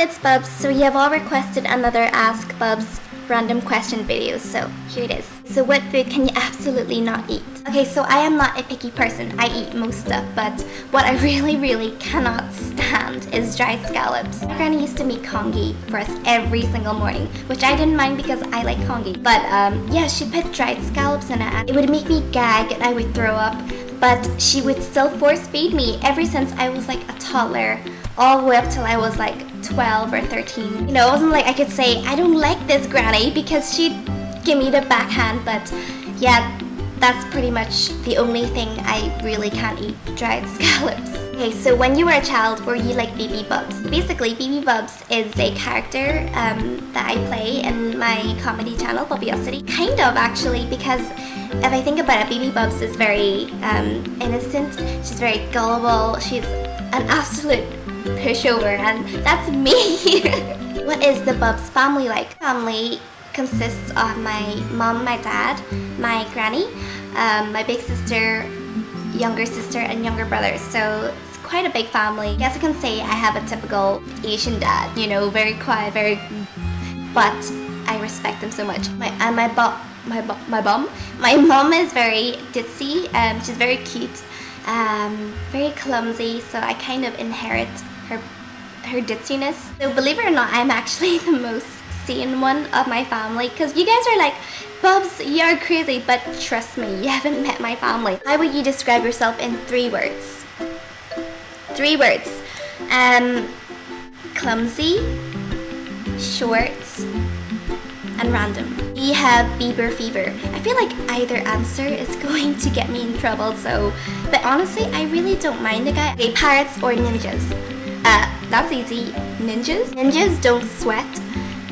it's Bubz. So you have all requested another Ask Bubz random question video, so here it is. So what food can you absolutely not eat? Okay, so I am not a picky person. I eat most stuff, but what I really cannot stand is dried scallops. My granny used to make congee for us every single morning, which I didn't mind because I like congee. But yeah, she put dried scallops in it and it would make me gag and I would throw up. But she would still force feed me ever since I was like a toddler, all the way up till I was like 12 or 13. You know, it wasn't like I could say, I don't like this, Granny, because she'd give me the backhand. But yeah, that's pretty much the only thing I really can't eat, dried scallops. Okay, so when you were a child, were you like Baby Bubz? Basically, Baby Bubz is a character that I play in my comedy channel, bubzbeauty. Kind of, actually, because if I think about it, Baby Bubz is very innocent, she's very gullible, she's an absolute pushover, and that's me. What is the Bubz family like? Family consists of my mom, my dad, my granny, my big sister, younger sister, and younger brother. So it's quite a big family. I guess I can say I have a typical Asian dad, you know, very quiet, very, but I respect him so much. My mom is very ditzy, she's very cute, very clumsy, so I kind of inherit her ditziness. So believe it or not, I'm actually the most sane one of my family, because you guys are like, Bubz, you're crazy, but trust me, you haven't met my family. How would you describe yourself in 3 words? 3 words. Clumsy, short, and random. We have Bieber Fever. I feel like either answer is going to get me in trouble, so, but honestly, I really don't mind the guy. Okay, pirates or ninjas? That's easy. Ninjas? Ninjas don't sweat.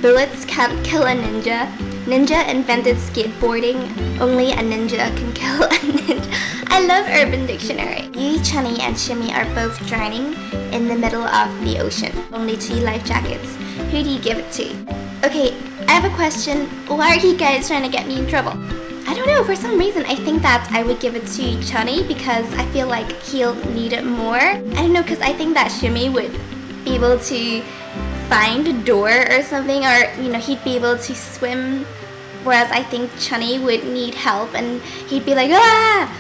Bullets can't kill a ninja. Ninja invented skateboarding. Only a ninja can kill a ninja. I love Urban Dictionary. You, Chonny and Shimmy are both drowning in the middle of the ocean. Only 2 life jackets. Who do you give it to? Okay, I have a question. Why are you guys trying to get me in trouble? I don't know, for some reason I think that I would give it to Chonny because I feel like he'll need it more. I don't know, because I think that Shimmy would be able to find a door or something, or you know, he'd be able to swim, whereas I think Chonny would need help and he'd be like, ah!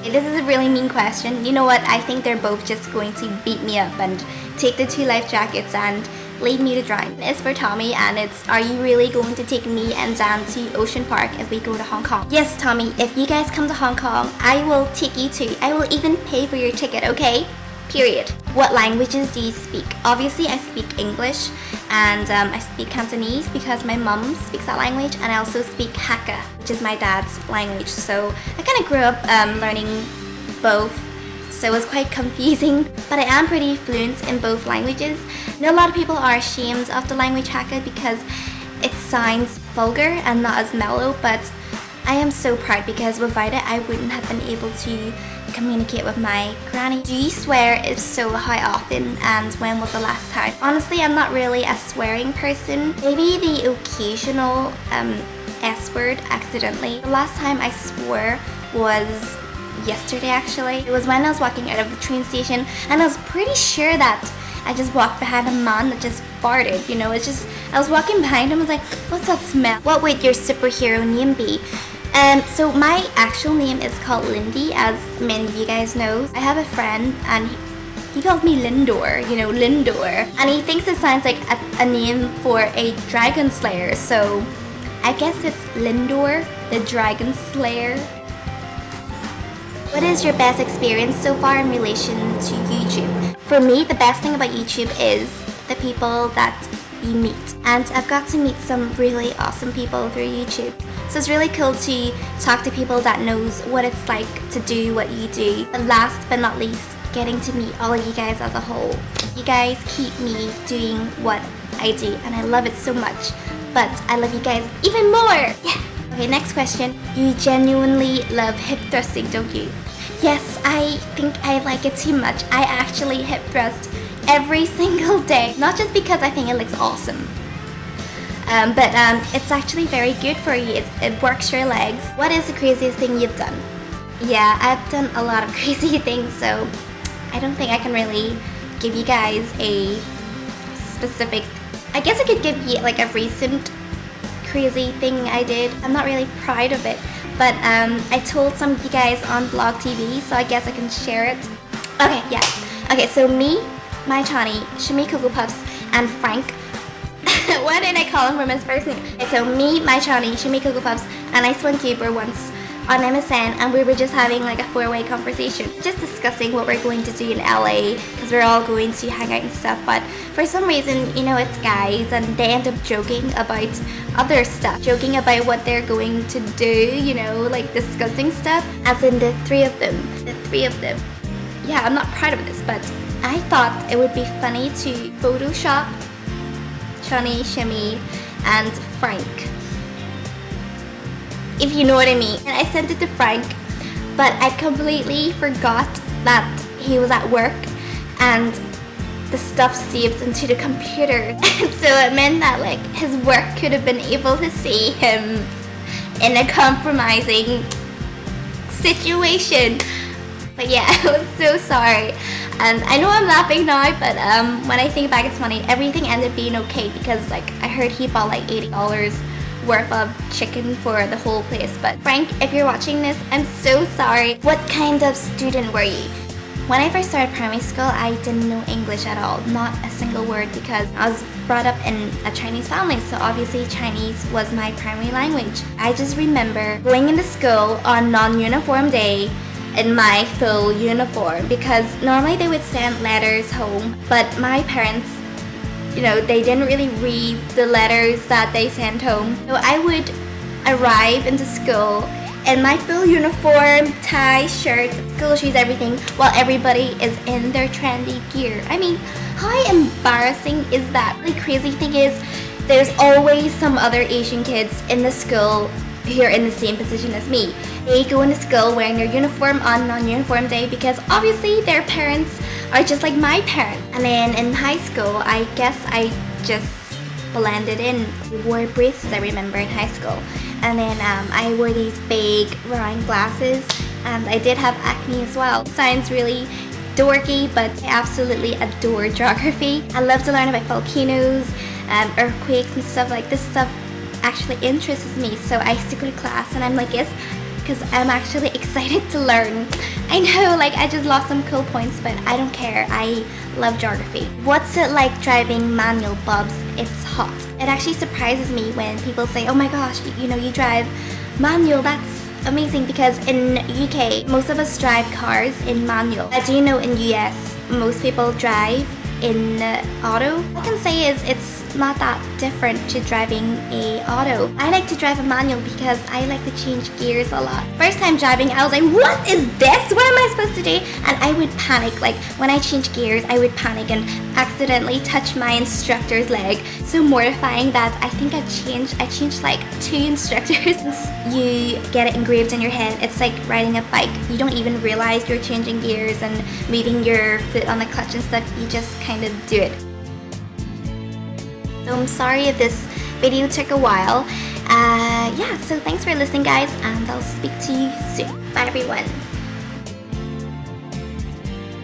This is a really mean question. You know what, I think they're both just going to beat me up and take the 2 life jackets and leave me to drown. It's for Tommy, and it's, are you really going to take me and Dan to Ocean Park if we go to Hong Kong? Yes, Tommy, if you guys come to Hong Kong, I will take you too. I will even pay for your ticket, okay? Period. What languages do you speak? Obviously, I speak English, and I speak Cantonese because my mom speaks that language, and I also speak Hakka, which is my dad's language. So I kind of grew up learning both, so it was quite confusing, but I am pretty fluent in both languages. I know a lot of people are ashamed of the language Hakka because it sounds vulgar and not as mellow, but I am so proud because without it I wouldn't have been able to communicate with my granny. Do you swear? If so, how often, and when was the last time? Honestly, I'm not really a swearing person. Maybe the occasional S word accidentally. The last time I swore was yesterday, actually. It was when I was walking out of the train station, and I was pretty sure that I just walked behind a man that just farted, you know. It's just, I was walking behind him, I was like, what's that smell? What would your superhero name be? So my actual name is called Lindy, as many of you guys know. I have a friend and he calls me LINDOR, you know, LINDOR. And he thinks it sounds like a name for a dragon slayer, so I guess it's LINDOR, the dragon slayer. What is your best experience so far in relation to YouTube? For me, the best thing about YouTube is the people that you meet. And I've got to meet some really awesome people through YouTube. So it's really cool to talk to people that knows what it's like to do what you do. And last but not least, getting to meet all of you guys as a whole. You guys keep me doing what I do, and I love it so much. But I love you guys even more! Yeah! Okay, next question. You genuinely love hip thrusting, don't you? Yes, I think I like it too much. I actually hip thrust every single day. Not just because I think it looks awesome, but it's actually very good for you. It works your legs. What is the craziest thing you've done? Yeah, I've done a lot of crazy things, so I don't think I can really give you guys a specific. I guess I could give you like a recent crazy thing I did. I'm not really proud of it, but I told some of you guys on Vlog TV, so I guess I can share it. Okay, yeah. Okay, so me, my Chonny, Shimmy Cocoa Puffs, and Frank. Why didn't I call him from his first name? Okay, so me, my Chonny, Shimmy Cocoa Puffs, and I swung Bieber once on MSN, and we were just having like a 4-way conversation, just discussing what we're going to do in LA, because we're all going to hang out and stuff. But for some reason, you know, it's guys, and they end up joking about other stuff, joking about what they're going to do, you know, like discussing stuff, as in the three of them. Yeah, I'm not proud of this, but I thought it would be funny to Photoshop Chonny, Shimmy, and Frank, if you know what I mean. And I sent it to Frank, but I completely forgot that he was at work and the stuff saves into the computer. And so it meant that like his work could have been able to see him in a compromising situation. But yeah, I was so sorry. And I know I'm laughing now, but when I think back, it's funny. Everything ended up being okay because like I heard he bought like $80 worth of chicken for the whole place. But Frank, if you're watching this, I'm so sorry. What kind of student were you? When I first started primary school, I didn't know English at all, not a single word, because I was brought up in a Chinese family, so obviously Chinese was my primary language. I just remember going into school on non-uniform day in my full uniform, because normally they would send letters home, but my parents, you know, they didn't really read the letters that they sent home. So I would arrive into school in my full uniform, tie, shirt, school shoes, everything, while everybody is in their trendy gear. I mean, how embarrassing is that? The crazy thing is, there's always some other Asian kids in the school who are in the same position as me. They go into school wearing their uniform on non-uniform day because obviously their parents are just like my parents. And then in high school, I guess I just blended in. I wore braces, I remember, in high school. And then I wore these big round glasses, and I did have acne as well. Sounds really dorky, but I absolutely adore geography. I love to learn about volcanoes, earthquakes and stuff. Like this stuff actually interests me, so I stick to class and I'm like, yes, because I'm actually excited to learn. I know, like, I just lost some cool points, but I don't care. I love geography. What's it like driving manual, Bubs? It's hot. It actually surprises me when people say, oh my gosh, you know, you drive manual, that's amazing, because in UK, most of us drive cars in manual. Do you know in US, most people drive in auto? All I can say is it's not that different to driving a auto. I like to drive a manual because I like to change gears a lot. First time driving, I was like, what is this? What am I supposed to do? And I would panic. Like when I change gears, I would panic and accidentally touch my instructor's leg. So mortifying that I think I changed like 2 instructors. You get it engraved in your head. It's like riding a bike. You don't even realize you're changing gears and moving your foot on the clutch and stuff. You just kind of do it. So I'm sorry if this video took a while. Yeah, so thanks for listening, guys, and I'll speak to you soon. Bye, everyone.